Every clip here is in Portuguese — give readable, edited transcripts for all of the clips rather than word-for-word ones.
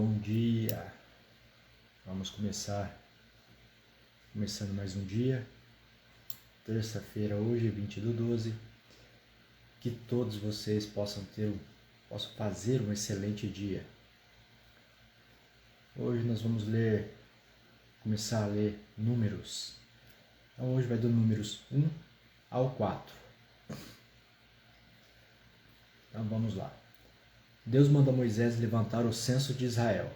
Bom dia. Vamos começando mais um dia. Terça-feira hoje, 20/12. Que todos vocês possam fazer um excelente dia. Hoje nós vamos começar a ler Números. Então hoje vai do Números 1 ao 4. Então vamos lá. Deus manda Moisés levantar o censo de Israel.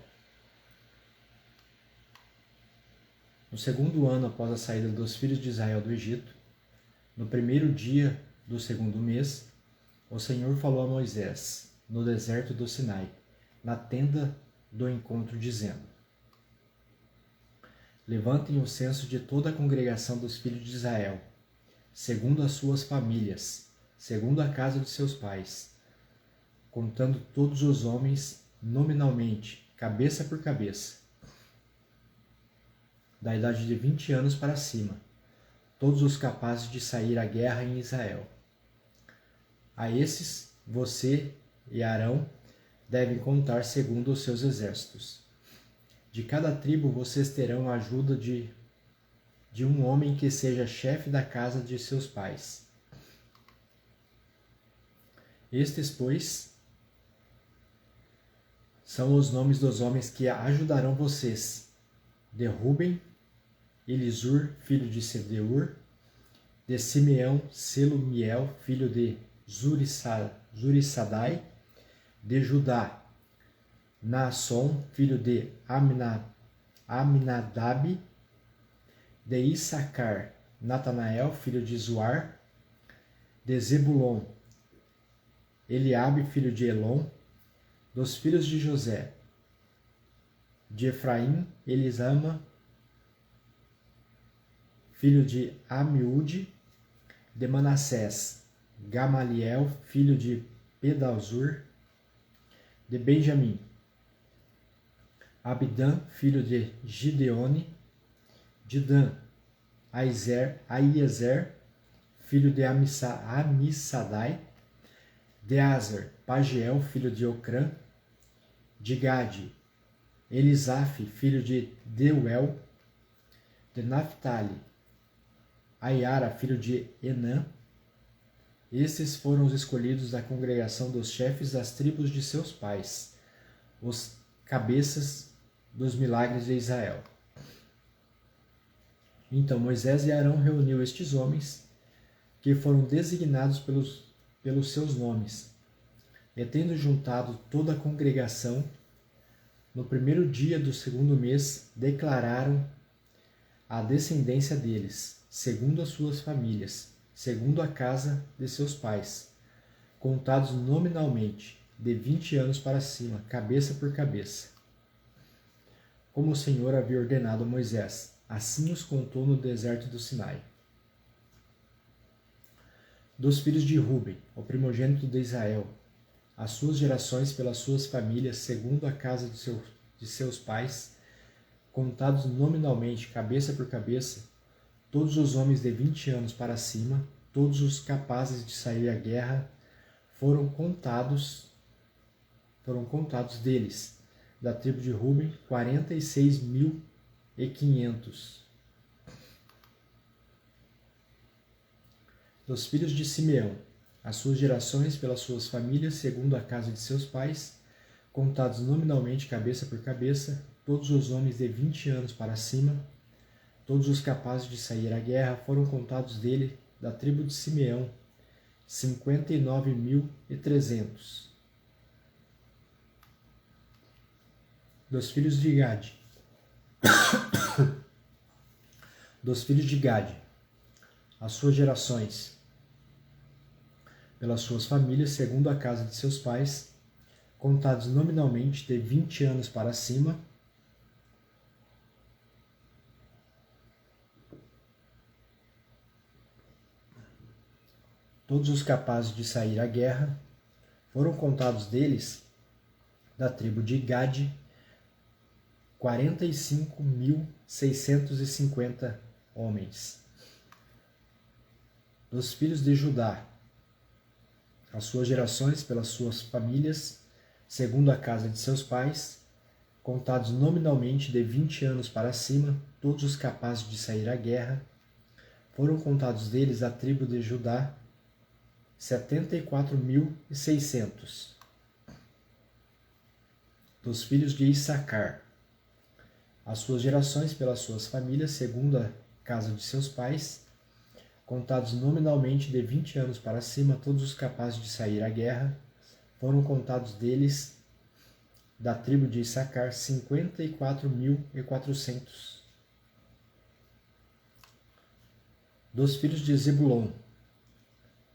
No segundo ano após a saída dos filhos de Israel do Egito, no primeiro dia do segundo mês, o Senhor falou a Moisés, no deserto do Sinai, na tenda do encontro, dizendo: Levantem o censo de toda a congregação dos filhos de Israel, segundo as suas famílias, segundo a casa de seus pais, contando todos os homens nominalmente, cabeça por cabeça, da idade de 20 anos para cima, todos os capazes de sair à guerra em Israel. A esses, você e Arão devem contar segundo os seus exércitos. De cada tribo vocês terão a ajuda de um homem que seja chefe da casa de seus pais. Estes, pois, são os nomes dos homens que ajudarão vocês: de Ruben, Elisur, filho de Sedeur; de Simeão, Selumiel, filho de Zurissadai; de Judá, Naasson, filho de Aminadab; de Issacar, Natanael, filho de Zuar; de Zebulon, Eliabe, filho de Elon; dos filhos de José, de Efraim, Elisama, filho de Amiúde; de Manassés, Gamaliel, filho de Pedazur; de Benjamim, Abidã, filho de Gideone; de Dan, Aiezer, filho de Amissadai; de Azer, Pagiel, filho de Ocrã; de Gade, Elisaf, filho de Deuel; de Naphtali, Aiara, filho de Enã. Estes foram os escolhidos da congregação dos chefes das tribos de seus pais, os cabeças dos milagres de Israel. Então Moisés e Arão reuniu estes homens, que foram designados pelos seus nomes, e tendo juntado toda a congregação, no primeiro dia do segundo mês, declararam a descendência deles, segundo as suas famílias, segundo a casa de seus pais, contados nominalmente, de 20 anos para cima, cabeça por cabeça. Como o Senhor havia ordenado a Moisés, assim os contou no deserto do Sinai. Dos filhos de Ruben, o primogênito de Israel, as suas gerações pelas suas famílias, segundo a casa de seus pais, contados nominalmente, cabeça por cabeça, todos os homens de 20 anos para cima, todos os capazes de sair à guerra, foram contados deles, da tribo de Ruben, 46.500. Dos filhos de Simeão, as suas gerações pelas suas famílias, segundo a casa de seus pais, contados nominalmente, cabeça por cabeça, todos os homens de 20 anos para cima, todos os capazes de sair à guerra, foram contados dele, da tribo de Simeão, 59.300. Dos filhos de Gade, as suas gerações, pelas suas famílias, segundo a casa de seus pais, contados nominalmente, de 20 anos para cima, todos os capazes de sair à guerra, foram contados deles, da tribo de Gade, 45.650 homens. Dos filhos de Judá, as suas gerações pelas suas famílias, segundo a casa de seus pais, contados nominalmente de 20 anos para cima, todos os capazes de sair à guerra. Foram contados deles a tribo de Judá, 74.600. Dos filhos de Issacar, as suas gerações pelas suas famílias, segundo a casa de seus pais, contados nominalmente de 20 anos para cima, todos os capazes de sair à guerra. Foram contados deles, da tribo de Issacar, 54.400. Dos filhos de Zebulon,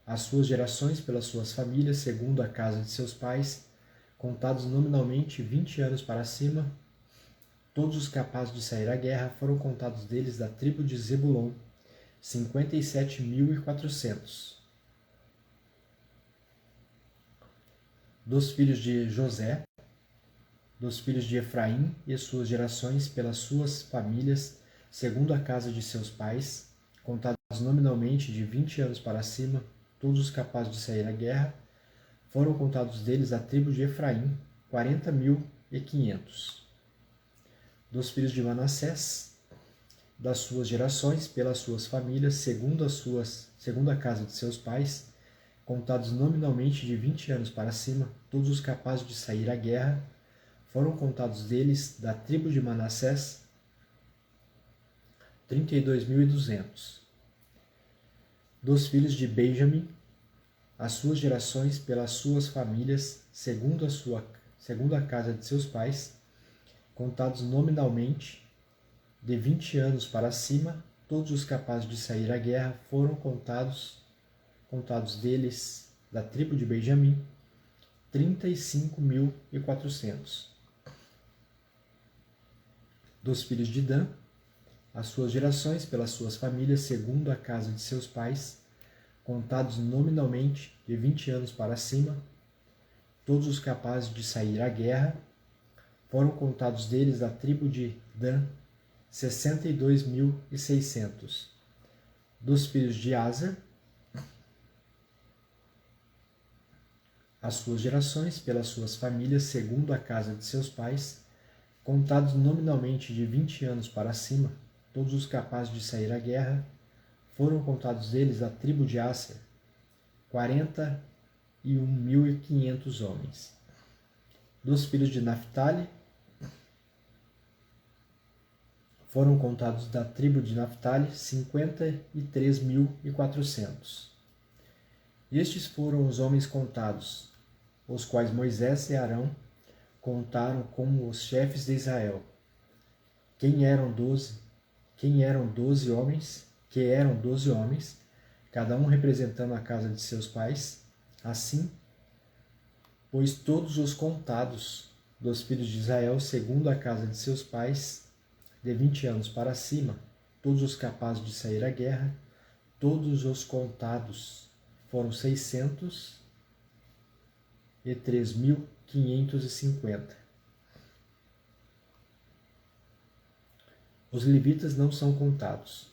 as suas gerações pelas suas famílias, segundo a casa de seus pais, contados nominalmente 20 anos para cima, todos os capazes de sair à guerra. Foram contados deles, da tribo de Zebulon, 57.400. Dos filhos de José, dos filhos de Efraim e suas gerações pelas suas famílias, segundo a casa de seus pais, contados nominalmente de 20 anos para cima, todos os capazes de sair à guerra. Foram contados deles, a tribo de Efraim, 40.500. Dos filhos de Manassés, das suas gerações pelas suas famílias, segundo a casa de seus pais, contados nominalmente de 20 anos para cima, todos os capazes de sair à guerra. Foram contados deles, da tribo de Manassés, 32.200. Dos filhos de Benjamim, as suas gerações pelas suas famílias, segundo a casa de seus pais, contados nominalmente de 20 anos para cima, todos os capazes de sair à guerra. Foram contados deles, da tribo de Benjamim, 35.400. Dos filhos de Dan, as suas gerações pelas suas famílias, segundo a casa de seus pais, contados nominalmente de 20 anos para cima, todos os capazes de sair à guerra. Foram contados deles, da tribo de Dan, 62.600. Dos filhos de Aser, as suas gerações pelas suas famílias, segundo a casa de seus pais, contados nominalmente de 20 anos para cima, todos os capazes de sair à guerra. Foram contados deles, da tribo de Aser, 41.500 homens. Dos filhos de Naphtali, foram contados da tribo de Naphtali 53.400. Estes foram os homens contados, os quais Moisés e Arão contaram como os chefes de Israel. Que eram 12 homens, cada um representando a casa de seus pais. Assim, pois todos os contados dos filhos de Israel, segundo a casa de seus pais, de 20 anos para cima, todos os capazes de sair à guerra, todos os contados foram 603.550. Os levitas não são contados,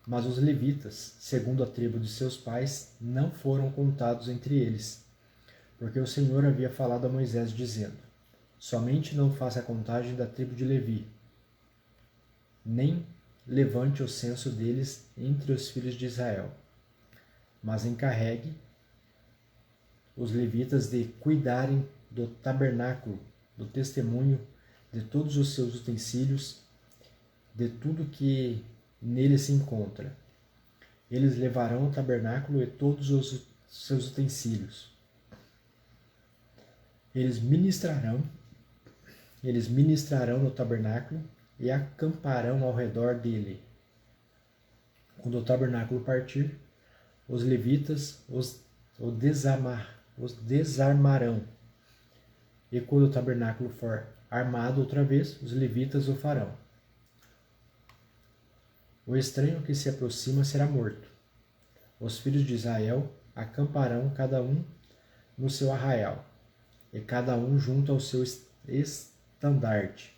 mas os levitas, segundo a tribo de seus pais, não foram contados entre eles, porque o Senhor havia falado a Moisés, dizendo: somente não faça a contagem da tribo de Levi, nem levante o censo deles entre os filhos de Israel, mas encarregue os levitas de cuidarem do tabernáculo, do testemunho, de todos os seus utensílios, de tudo que nele se encontra. Eles levarão o tabernáculo e todos os seus utensílios. Eles ministrarão no tabernáculo e acamparão ao redor dele. Quando o tabernáculo partir, os levitas o desarmarão. E quando o tabernáculo for armado outra vez, os levitas o farão. O estranho que se aproxima será morto. Os filhos de Israel acamparão cada um no seu arraial, e cada um junto ao seu estandarte,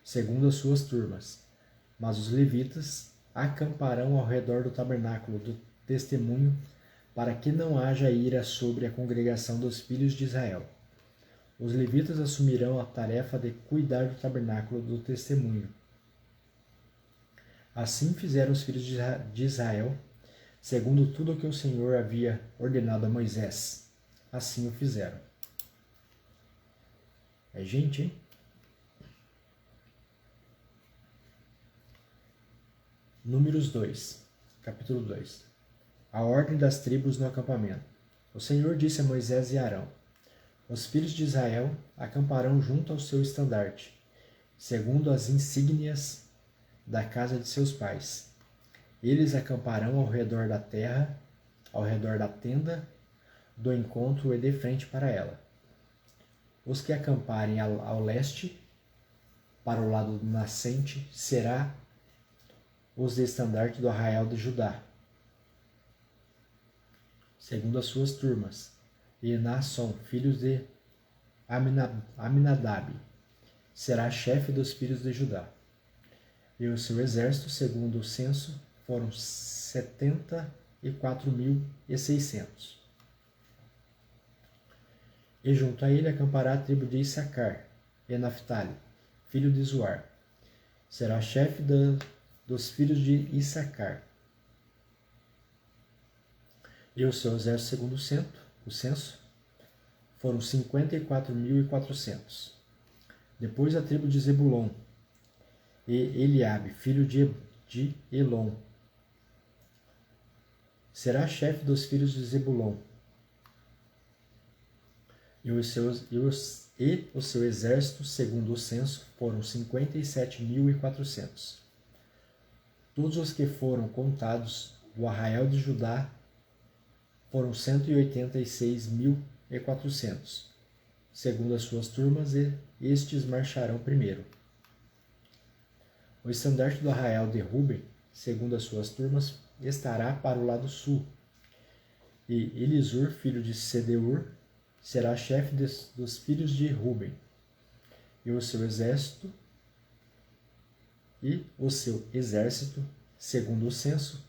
segundo as suas turmas. Mas os levitas acamparão ao redor do tabernáculo do testemunho, para que não haja ira sobre a congregação dos filhos de Israel. Os levitas assumirão a tarefa de cuidar do tabernáculo do testemunho. Assim fizeram os filhos de Israel, segundo tudo o que o Senhor havia ordenado a Moisés. Assim o fizeram. É gente, hein? Números 2, capítulo 2. A ordem das tribos no acampamento. O Senhor disse a Moisés e Arão: os filhos de Israel acamparão junto ao seu estandarte, segundo as insígnias da casa de seus pais. Eles acamparão ao redor da terra, ao redor da tenda do encontro e de frente para ela. Os que acamparem ao leste, para o lado nascente, será os de estandarte do arraial de Judá, segundo as suas turmas, e Naasson, filhos de Aminadab, será chefe dos filhos de Judá. E o seu exército, segundo o censo, foram 74.600. E junto a ele acampará a tribo de Issacar, e Naphtali, filho de Zuar, será chefe dos filhos de Issacar. E o seu exército, segundo o censo, foram 54.400. Depois a tribo de Zebulon, e Eliabe, filho de Elon, será chefe dos filhos de Zebulon. E o seu exército, segundo o censo, foram 57.400. Todos os que foram contados do arraial de Judá foram 186.400, segundo as suas turmas, e estes marcharão primeiro. O estandarte do arraial de Ruben, segundo as suas turmas, estará para o lado sul, e Elisur, filho de Sedeur, será chefe dos filhos de Ruben. E o seu exército, segundo o censo,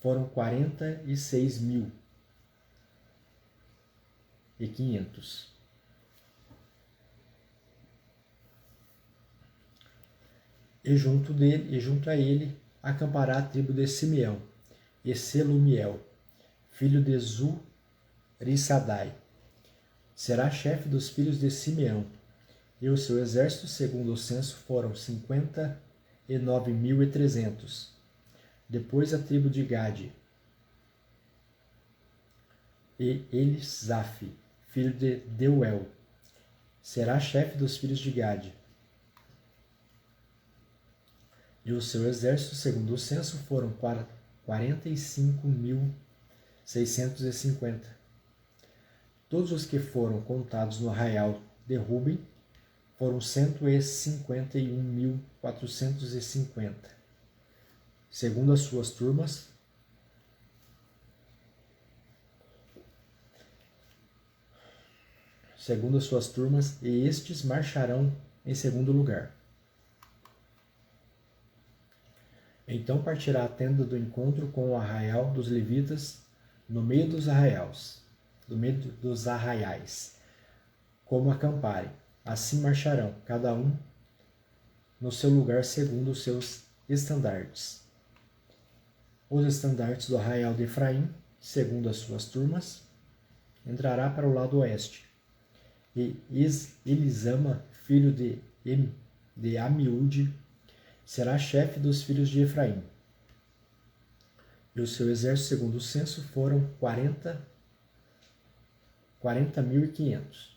foram 46.500. E junto a ele acampará a tribo de Simeão, e Selumiel, filho de Zurissadai, será chefe dos filhos de Simeão. E o seu exército, segundo o censo, foram 59.300. Depois a tribo de Gade, e Elisaf, filho de Deuel, será chefe dos filhos de Gade. E o seu exército, segundo o censo, foram 45.650. Todos os que foram contados no arraial de Ruben foram 151.450, segundo as suas turmas, e estes marcharão em segundo lugar. Então partirá a tenda do encontro com o arraial dos levitas no meio dos arraiais, como acamparem. Assim marcharão, cada um no seu lugar segundo os seus estandartes. Os estandartes do arraial de Efraim, segundo as suas turmas, entrará para o lado oeste. E Elisama, filho de Amiúde, será chefe dos filhos de Efraim. E o seu exército, segundo o censo, foram 40.500.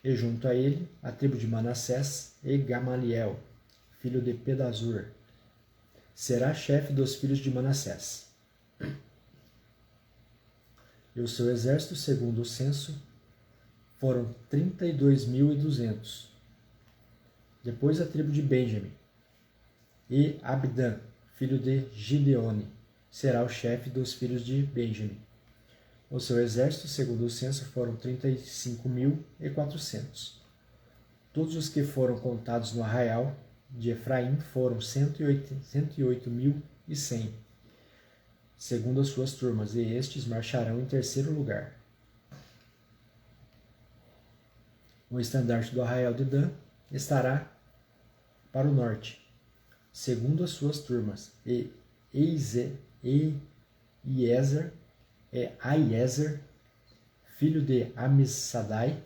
E junto a ele, a tribo de Manassés, e Gamaliel, filho de Pedazur, será chefe dos filhos de Manassés. E o seu exército, segundo o censo, foram 32.200. Depois a tribo de Benjamim, e Abdã, filho de Gideone, será o chefe dos filhos de Benjamim. O seu exército, segundo o censo, foram 35.400. Todos os que foram contados no arraial de Efraim foram 108.100, segundo as suas turmas, e estes marcharão em terceiro lugar. O estandarte do arraial de Dan estará para o norte, segundo as suas turmas, e Aiezer, filho de Amissadai,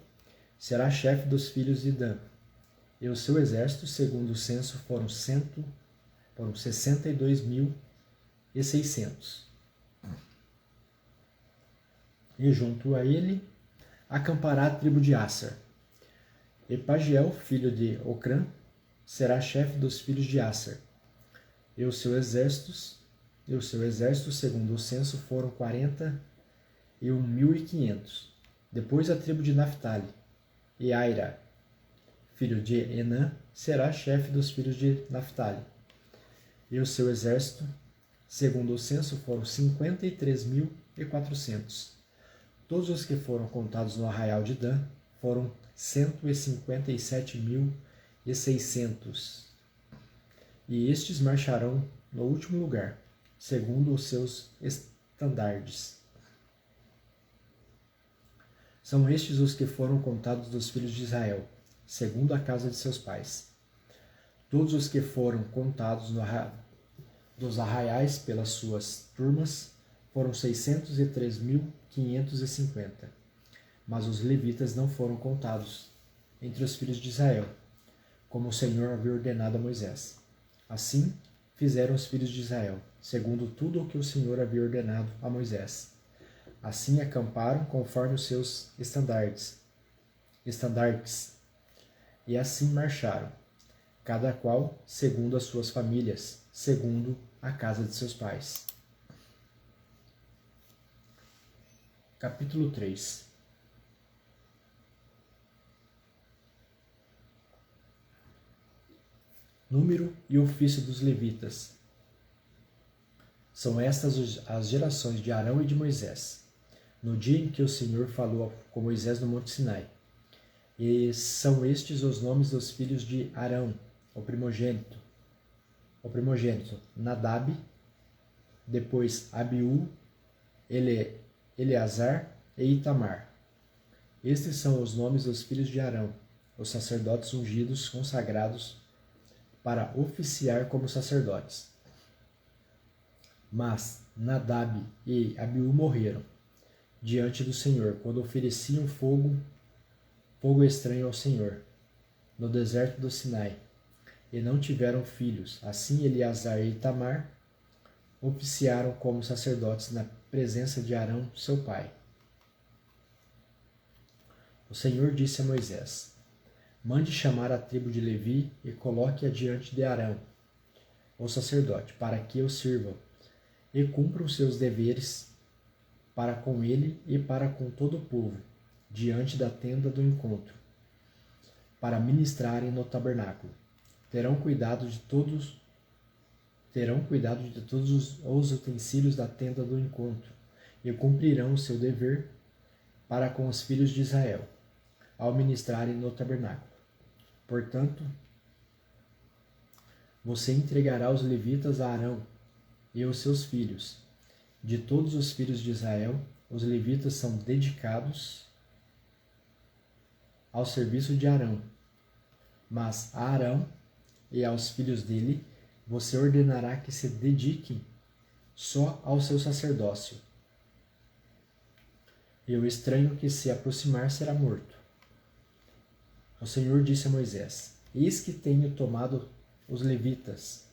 será chefe dos filhos de Dan. E o seu exército, segundo o censo, foram 62.600. E junto a ele acampará a tribo de Asser. E Pagiel, filho de Ocrã, será chefe dos filhos de Asser. E o seu exército, segundo o censo, foram 41.500. Depois a tribo de Naphtali. E Aira, filho de Enã, será chefe dos filhos de Naphtali. E o seu exército, segundo o censo, foram 53.400. Todos os que foram contados no arraial de Dan foram 157.600. E estes marcharão no último lugar, segundo os seus estandardes. São estes os que foram contados dos filhos de Israel, segundo a casa de seus pais. Todos os que foram contados dos arraiais pelas suas turmas foram 603.550. Mas os levitas não foram contados entre os filhos de Israel, como o Senhor havia ordenado a Moisés. Assim fizeram os filhos de Israel, segundo tudo o que o Senhor havia ordenado a Moisés. Assim acamparam conforme os seus estandartes, e assim marcharam, cada qual segundo as suas famílias, segundo a casa de seus pais. Capítulo 3. Número e ofício dos levitas. São estas as gerações de Arão e de Moisés, no dia em que o Senhor falou com Moisés no Monte Sinai. E são estes os nomes dos filhos de Arão, o primogênito, Nadab, depois Abiú, Eleazar e Itamar. Estes são os nomes dos filhos de Arão, os sacerdotes ungidos, consagrados para oficiar como sacerdotes. Mas Nadab e Abiú morreram diante do Senhor, quando ofereciam fogo estranho ao Senhor, no deserto do Sinai, e não tiveram filhos. Assim Eleazar e Itamar oficiaram como sacerdotes na presença de Arão, seu pai. O Senhor disse a Moisés: Mande chamar a tribo de Levi e coloque-a diante de Arão, o sacerdote, para que o sirvam e cumpram seus deveres para com ele e para com todo o povo, diante da tenda do encontro, para ministrarem no tabernáculo. Terão cuidado de todos os utensílios da tenda do encontro e cumprirão o seu dever para com os filhos de Israel, ao ministrarem no tabernáculo. Portanto, você entregará os levitas a Arão e os seus filhos. De todos os filhos de Israel, os levitas são dedicados ao serviço de Arão. Mas a Arão e aos filhos dele, você ordenará que se dediquem só ao seu sacerdócio. E o estranho que se aproximar será morto. O Senhor disse a Moisés: Eis que tenho tomado os levitas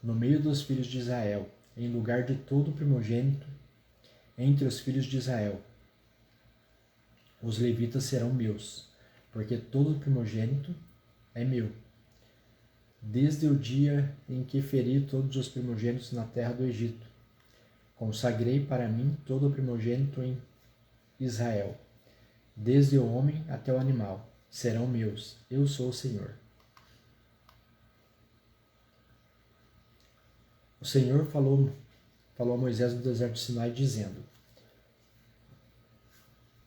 no meio dos filhos de Israel, em lugar de todo primogênito entre os filhos de Israel. Os levitas serão meus, porque todo primogênito é meu. Desde o dia em que feri todos os primogênitos na terra do Egito, consagrei para mim todo o primogênito em Israel, desde o homem até o animal, serão meus. Eu sou o Senhor. O Senhor falou a Moisés no deserto de Sinai, dizendo: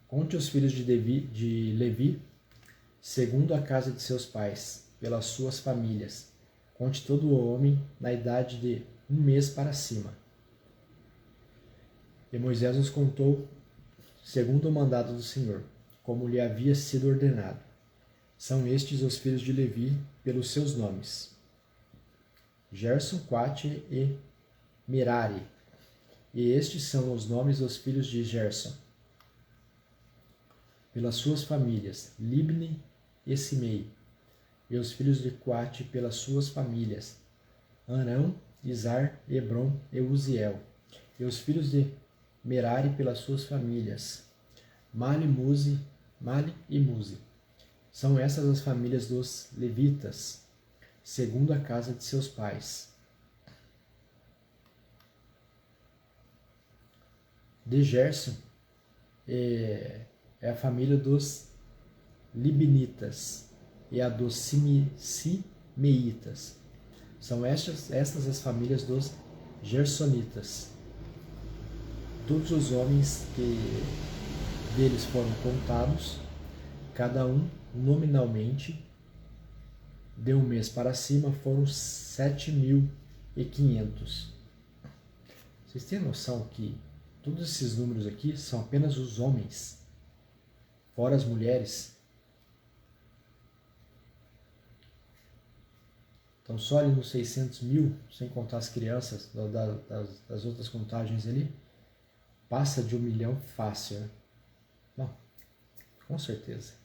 Conte os filhos de Levi, segundo a casa de seus pais, pelas suas famílias. Conte todo o homem na idade de 1 mês para cima. E Moisés os contou segundo o mandado do Senhor, como lhe havia sido ordenado. São estes os filhos de Levi pelos seus nomes: Gerson, Coate e Merari. E estes são os nomes dos filhos de Gerson, pelas suas famílias: Libni e Simei. E os filhos de Coate pelas suas famílias: Arão, Izar, Hebron e Uziel. E os filhos de Merari pelas suas famílias: Mali e Muzi. São essas as famílias dos levitas, segundo a casa de seus pais. De Gerson é a família dos libnitas e a dos simeitas. São estas as famílias dos gersonitas. Todos os homens que deles foram contados, cada um nominalmente, de um mês para cima, foram 7.500. Vocês têm noção que todos esses números aqui são apenas os homens, fora as mulheres? Então só ali nos 600 mil, sem contar as crianças das outras contagens ali, passa de 1 milhão fácil, né? Bom, com certeza.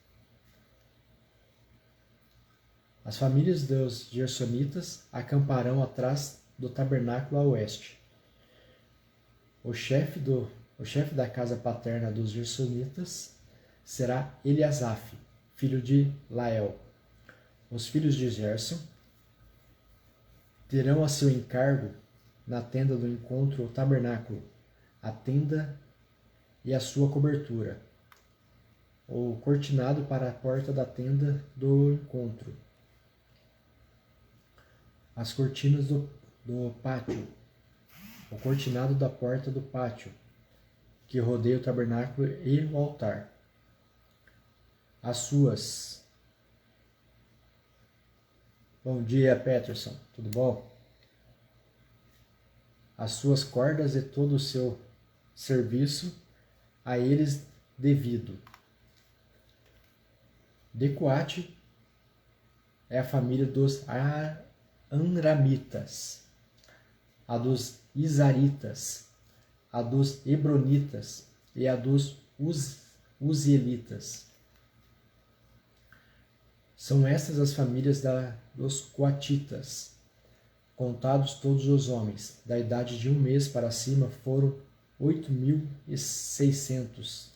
As famílias dos gersonitas acamparão atrás do tabernáculo a oeste. O chefe da casa paterna dos gersonitas será Eliasaf, filho de Lael. Os filhos de Gerson terão a seu encargo na tenda do encontro o tabernáculo, a tenda e a sua cobertura, o cortinado para a porta da tenda do encontro, as cortinas do pátio, o cortinado da porta do pátio, que rodeia o tabernáculo e o altar, as suas... Bom dia, Peterson, tudo bom? As suas cordas e todo o seu serviço a eles devido. De Coate é a família dos Anramitas, a dos Izaritas, a dos Hebronitas e a dos Uzielitas. São estas as famílias dos Coatitas. Contados todos os homens, da idade de 1 mês para cima, foram 8.600,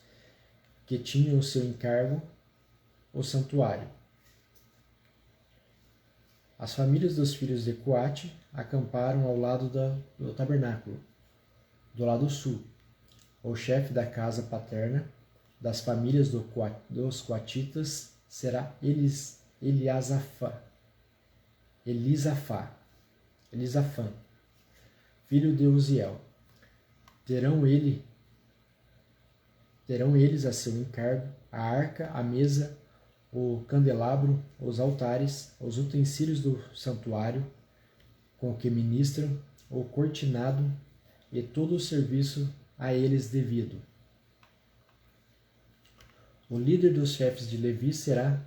que tinham o seu encargo o santuário. As famílias dos filhos de Coate acamparam ao lado do tabernáculo, do lado sul. O chefe da casa paterna das famílias dos Coatitas será Elisafã, filho de Uziel. Terão eles a seu encargo a arca, a mesa, o candelabro, os altares, os utensílios do santuário, com que ministram, o cortinado e todo o serviço a eles devido. O líder dos chefes de Levi será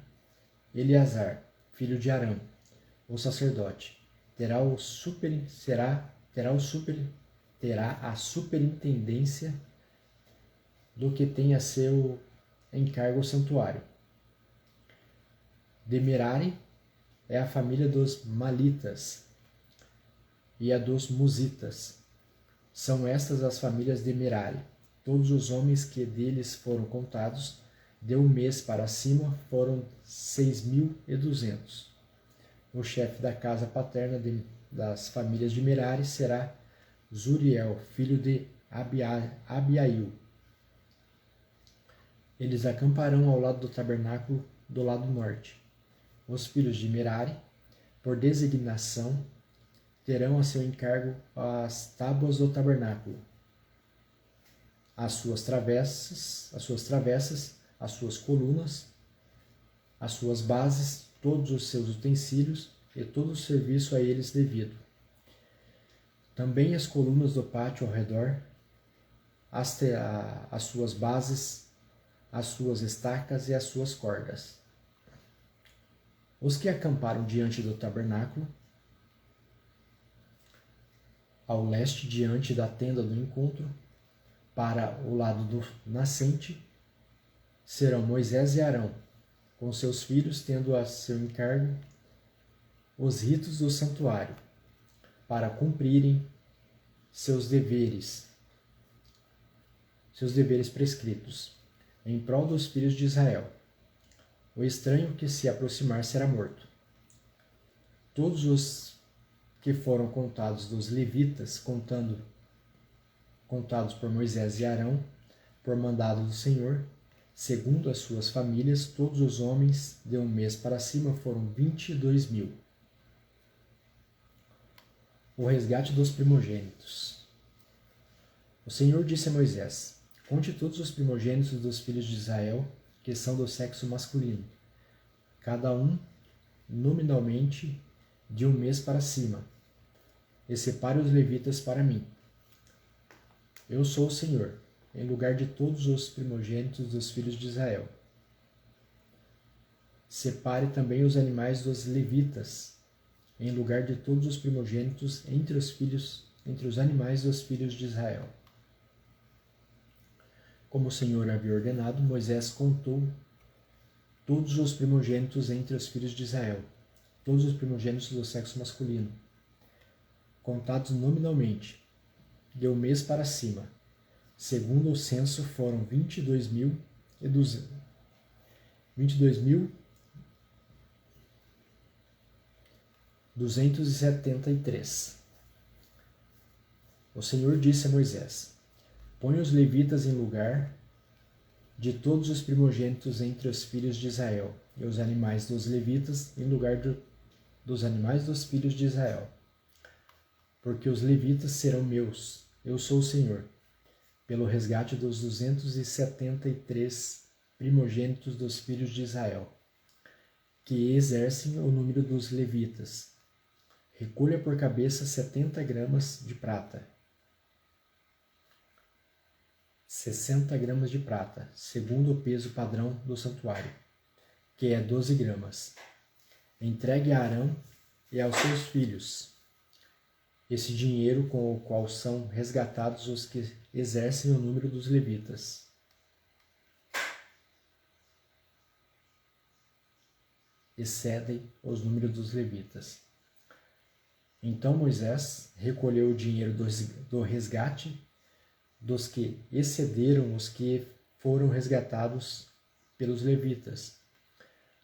Eleazar, filho de Arão, o sacerdote. Terá a superintendência do que tem a seu encargo o santuário. De Merari é a família dos Malitas e a dos Muzitas. São estas as famílias de Merari. Todos os homens que deles foram contados, de 1 mês para cima, foram 6.200. O chefe da casa paterna das famílias de Merari será Zuriel, filho de Abiail. Eles acamparão ao lado do tabernáculo do lado norte. Os filhos de Merari, por designação, terão a seu encargo as tábuas do tabernáculo, as suas travessas, as suas colunas, as suas bases, todos os seus utensílios e todo o serviço a eles devido. Também as colunas do pátio ao redor, as suas bases, as suas estacas e as suas cordas. Os que acamparam diante do tabernáculo, ao leste diante da tenda do encontro, para o lado do nascente, serão Moisés e Arão, com seus filhos, tendo a seu encargo os ritos do santuário, para cumprirem seus deveres prescritos, em prol dos filhos de Israel. O estranho que se aproximar será morto. Todos os que foram contados dos levitas, contados por Moisés e Arão, por mandado do Senhor, segundo as suas famílias, todos os homens de um mês para cima foram 22.000. O resgate dos primogênitos. O Senhor disse a Moisés: conte todos os primogênitos dos filhos de Israel, que são do sexo masculino, cada um nominalmente de um mês para cima, e separe os levitas para mim. Eu sou o Senhor, em lugar de todos os primogênitos dos filhos de Israel. Separe também os animais dos levitas, em lugar de todos os primogênitos entre os animais dos filhos de Israel. Como o Senhor havia ordenado, Moisés contou todos os primogênitos entre os filhos de Israel, todos os primogênitos do sexo masculino, contados nominalmente, de um mês para cima. Segundo o censo, foram 22.273. O Senhor disse a Moisés: põe os levitas em lugar de todos os primogênitos entre os filhos de Israel, e os animais dos levitas em lugar dos animais dos filhos de Israel. Porque os levitas serão meus, eu sou o Senhor, pelo resgate dos 273 primogênitos dos filhos de Israel, que exercem o número dos levitas. Recolha por cabeça 70 gramas de prata. 60 gramas de prata, segundo o peso padrão do santuário, que é 12 gramas. Entregue a Arão e aos seus filhos esse dinheiro com o qual são resgatados os que exercem o número dos levitas. Excedem os números dos levitas. Então Moisés recolheu o dinheiro do resgate dos que excederam os que foram resgatados pelos levitas.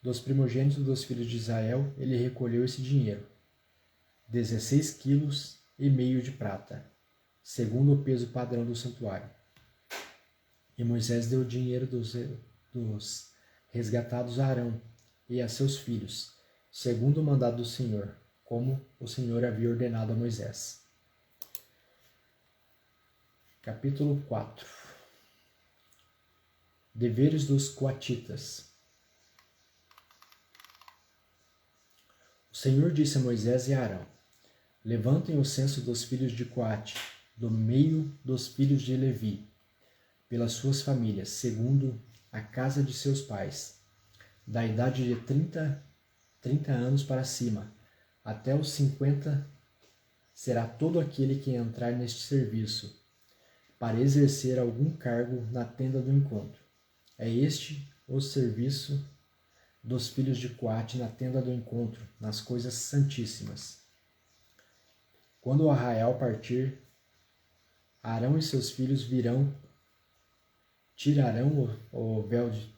Dos primogênitos dos filhos de Israel, ele recolheu esse dinheiro, 16,5 quilos de prata, segundo o peso padrão do santuário. E Moisés deu o dinheiro dos resgatados a Arão e a seus filhos, segundo o mandado do Senhor, como o Senhor havia ordenado a Moisés. Capítulo 4. Deveres dos coatitas. O Senhor disse a Moisés e a Arão: levantem o censo dos filhos de Coate, do meio dos filhos de Levi, pelas suas famílias, segundo a casa de seus pais, da idade de 30 anos para cima, até os 50, será todo aquele que entrar neste serviço, para exercer algum cargo na tenda do encontro. É este o serviço dos filhos de Coate na tenda do encontro, nas coisas santíssimas. Quando o arraial partir, Arão e seus filhos tirarão o véu de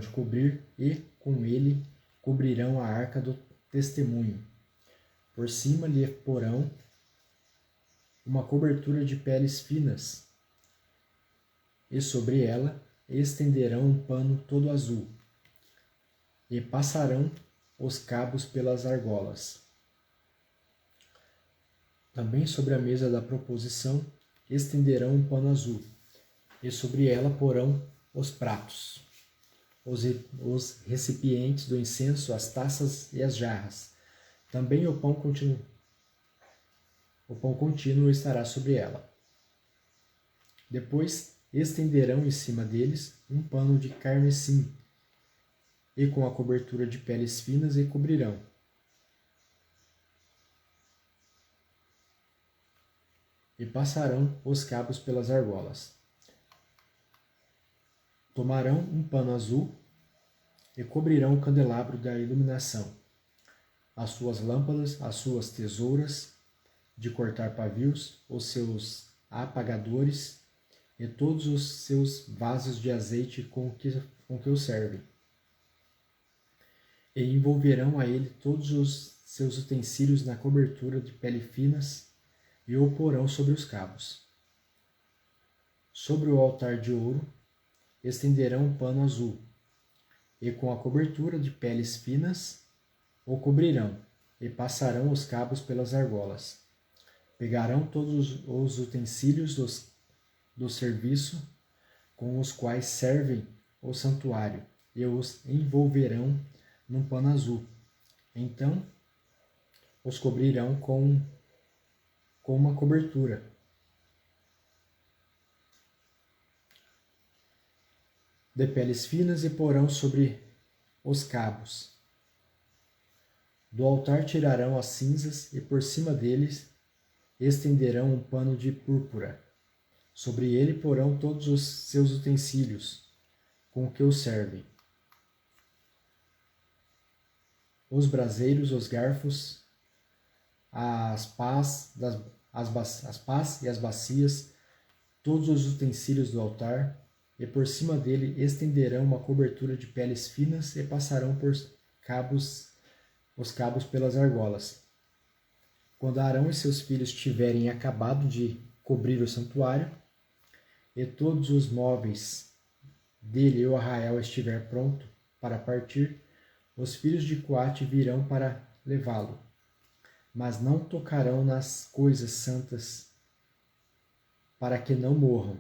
cobrir e, com ele, cobrirão a arca do testemunho. Por cima lhe porão uma cobertura de peles finas, e sobre ela estenderão um pano todo azul, e passarão os cabos pelas argolas. Também sobre a mesa da proposição estenderão um pano azul, e sobre ela porão os pratos, os recipientes do incenso, as taças e as jarras. Também o pão contínuo estará sobre ela. Depois estenderão em cima deles um pano de carmesim, e com a cobertura de peles finas e cobrirão. E passarão os cabos pelas argolas. Tomarão um pano azul e cobrirão o candelabro da iluminação, as suas lâmpadas, as suas tesouras de cortar pavios, os seus apagadores e todos os seus vasos de azeite com que o servem. E envolverão a ele todos os seus utensílios na cobertura de pele finas e o porão sobre os cabos. Sobre o altar de ouro estenderão um pano azul, e com a cobertura de peles finas o cobrirão, e passarão os cabos pelas argolas. Pegarão todos os utensílios do serviço com os quais servem o santuário, e os envolverão num pano azul. Então os cobrirão com uma cobertura. De peles finas e porão sobre os cabos. Do altar tirarão as cinzas e por cima deles estenderão um pano de púrpura. Sobre ele porão todos os seus utensílios com que o servem. Os braseiros, os garfos, as pás e as bacias, todos os utensílios do altar, e por cima dele estenderão uma cobertura de peles finas e passarão os cabos pelas argolas. Quando Arão e seus filhos tiverem acabado de cobrir o santuário, e todos os móveis dele e o arraial estiver pronto para partir, os filhos de Coate virão para levá-lo, mas não tocarão nas coisas santas, para que não morram.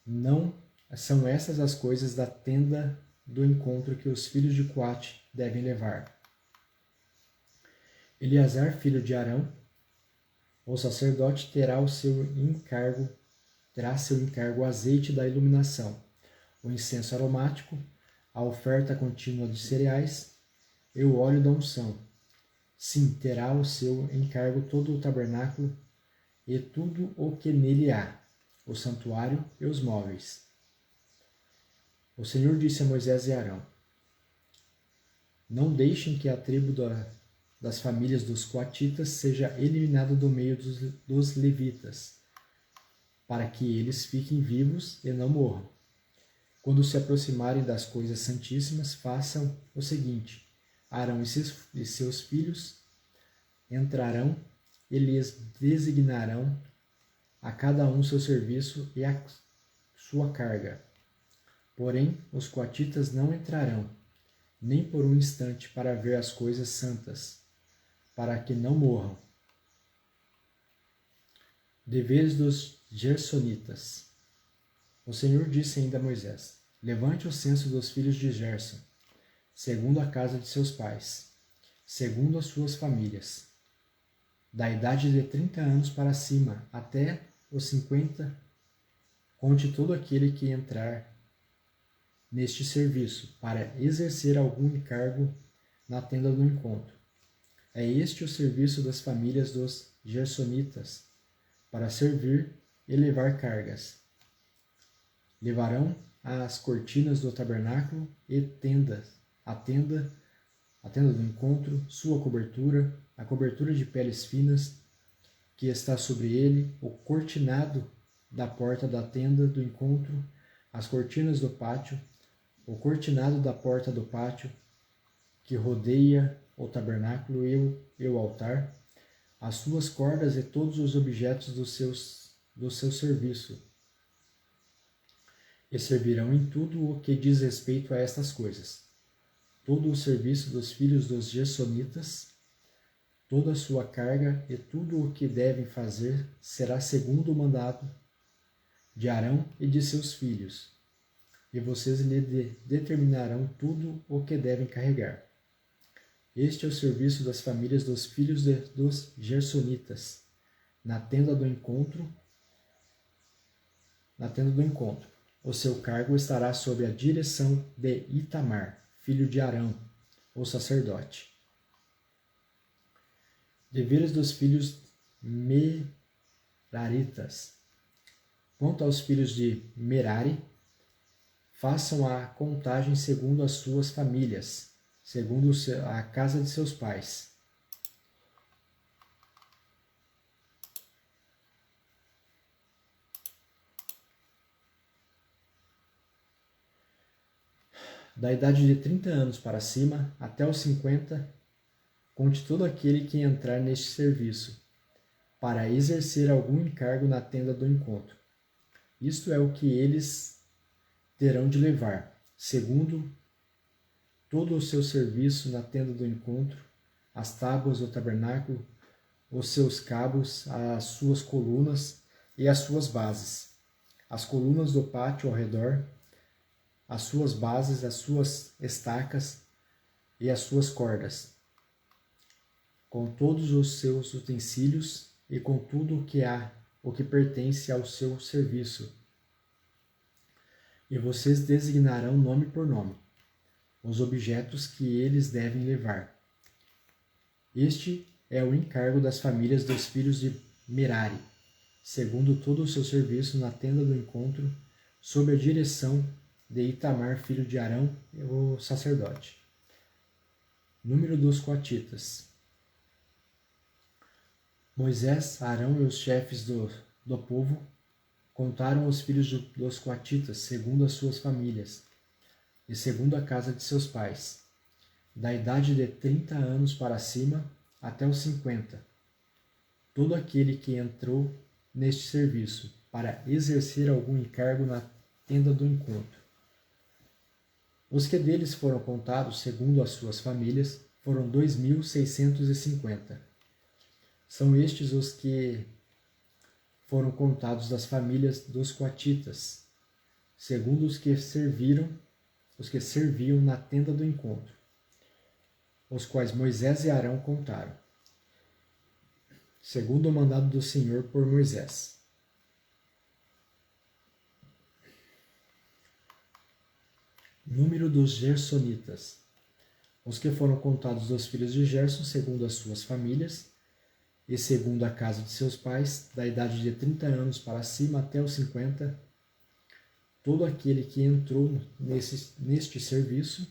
Não são essas as coisas da tenda do encontro que os filhos de Coate devem levar. Eleazar, filho de Arão, o sacerdote, terá seu encargo o azeite da iluminação, o incenso aromático, a oferta contínua de cereais e o óleo da unção. Sim, terá o seu encargo todo o tabernáculo e tudo o que nele há, o santuário e os móveis. O Senhor disse a Moisés e Arão: Não deixem que a tribo das famílias dos coatitas seja eliminada do meio dos levitas, para que eles fiquem vivos e não morram. Quando se aproximarem das coisas santíssimas, façam o seguinte: Arão e seus filhos entrarão e lhes designarão a cada um seu serviço e a sua carga. Porém, os coatitas não entrarão, nem por um instante, para ver as coisas santas, para que não morram. Deveres dos Gersonitas. O Senhor disse ainda a Moisés: Levante o censo dos filhos de Gerson, segundo a casa de seus pais, segundo as suas famílias, da idade de 30 anos para cima até os 50, conte todo aquele que entrar neste serviço para exercer algum encargo na tenda do encontro. É este o serviço das famílias dos Gersonitas, para servir e levar cargas. Levarão as cortinas do tabernáculo e a tenda do encontro, sua cobertura, a cobertura de peles finas que está sobre ele, o cortinado da porta da tenda do encontro, as cortinas do pátio, o cortinado da porta do pátio que rodeia o tabernáculo e o altar, as suas cordas e todos os objetos do seu serviço. E servirão em tudo o que diz respeito a estas coisas. Todo o serviço dos filhos dos Gersonitas, toda a sua carga e tudo o que devem fazer será segundo o mandado de Arão e de seus filhos, e vocês lhe determinarão tudo o que devem carregar. Este é o serviço das famílias dos filhos dos Gersonitas, na tenda do encontro. O seu cargo estará sob a direção de Itamar, filho de Arão, o sacerdote. Deveres dos filhos meraritas. Quanto aos filhos de Merari, façam a contagem segundo as suas famílias, segundo a casa de seus pais. Da idade de 30 anos para cima, até os 50, conte todo aquele que entrar neste serviço, para exercer algum encargo na tenda do encontro. Isto é o que eles terão de levar, segundo todo o seu serviço na tenda do encontro, as tábuas do tabernáculo, os seus cabos, as suas colunas e as suas bases, as colunas do pátio ao redor, as suas bases, as suas estacas e as suas cordas, com todos os seus utensílios e com tudo o que pertence ao seu serviço. E vocês designarão nome por nome os objetos que eles devem levar. Este é o encargo das famílias dos filhos de Merari, segundo todo o seu serviço na tenda do encontro, sob a direção de Itamar, filho de Arão, o sacerdote. Número dos coatitas. Moisés, Arão e os chefes do povo contaram os filhos dos coatitas segundo as suas famílias e segundo a casa de seus pais, da idade de 30 anos para cima até os 50, todo aquele que entrou neste serviço para exercer algum encargo na tenda do encontro. Os que deles foram contados segundo as suas famílias foram 2.650. São estes os que foram contados das famílias dos coatitas, segundo os que serviam na tenda do encontro, os quais Moisés e Arão contaram, segundo o mandado do Senhor por Moisés. Número dos gersonitas. Os que foram contados dos filhos de Gerson, segundo as suas famílias, e segundo a casa de seus pais, da idade de 30 anos para cima até os 50, todo aquele que entrou neste serviço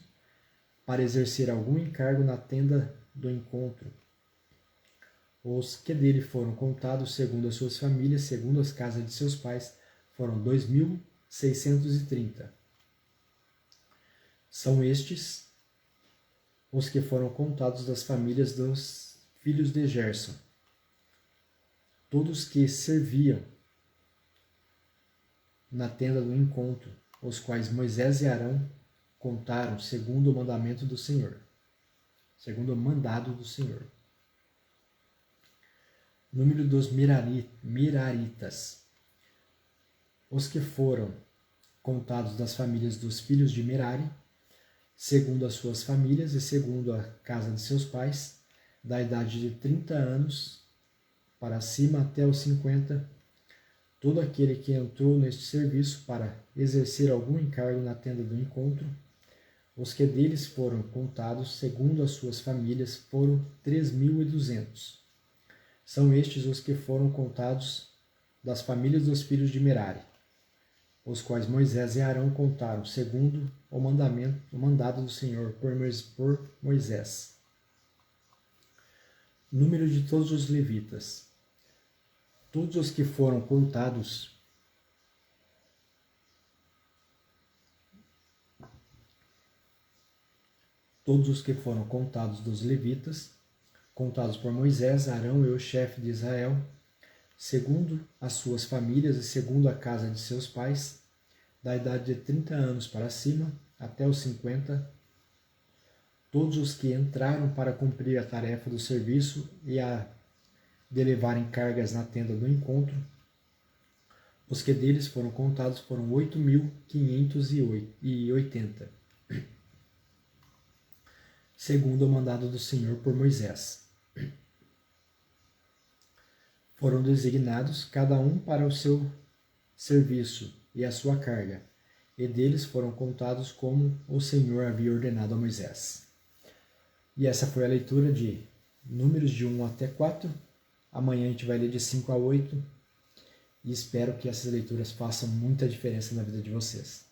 para exercer algum encargo na tenda do encontro. Os que dele foram contados segundo as suas famílias, segundo as casas de seus pais, foram 2.630. São estes os que foram contados das famílias dos filhos de Gerson, todos que serviam na tenda do encontro, os quais Moisés e Arão contaram segundo o mandamento do Senhor, segundo o mandado do Senhor. Número dos Meraritas. Os que foram contados das famílias dos filhos de Merari, segundo as suas famílias e segundo a casa de seus pais, da idade de 30 anos para cima até os 50, todo aquele que entrou neste serviço para exercer algum encargo na tenda do encontro, os que deles foram contados segundo as suas famílias foram 3.200. São estes os que foram contados das famílias dos filhos de Merari, os quais Moisés e Arão contaram segundo o mandado do Senhor por Moisés. Número de todos os levitas. Todos os que foram contados dos levitas, contados por Moisés, Arão e o chefe de Israel, segundo as suas famílias e segundo a casa de seus pais, da idade de 30 anos para cima até os 50, todos os que entraram para cumprir a tarefa do serviço e a de levarem cargas na tenda do encontro, os que deles foram contados foram 8.580, segundo o mandado do Senhor por Moisés. Foram designados cada um para o seu serviço e a sua carga, e deles foram contados como o Senhor havia ordenado a Moisés. E essa foi a leitura de Números de 1 até 4. Amanhã a gente vai ler de 5 a 8. E espero que essas leituras façam muita diferença na vida de vocês.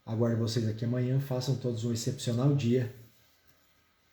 Aguardo vocês aqui amanhã. Façam todos um excepcional dia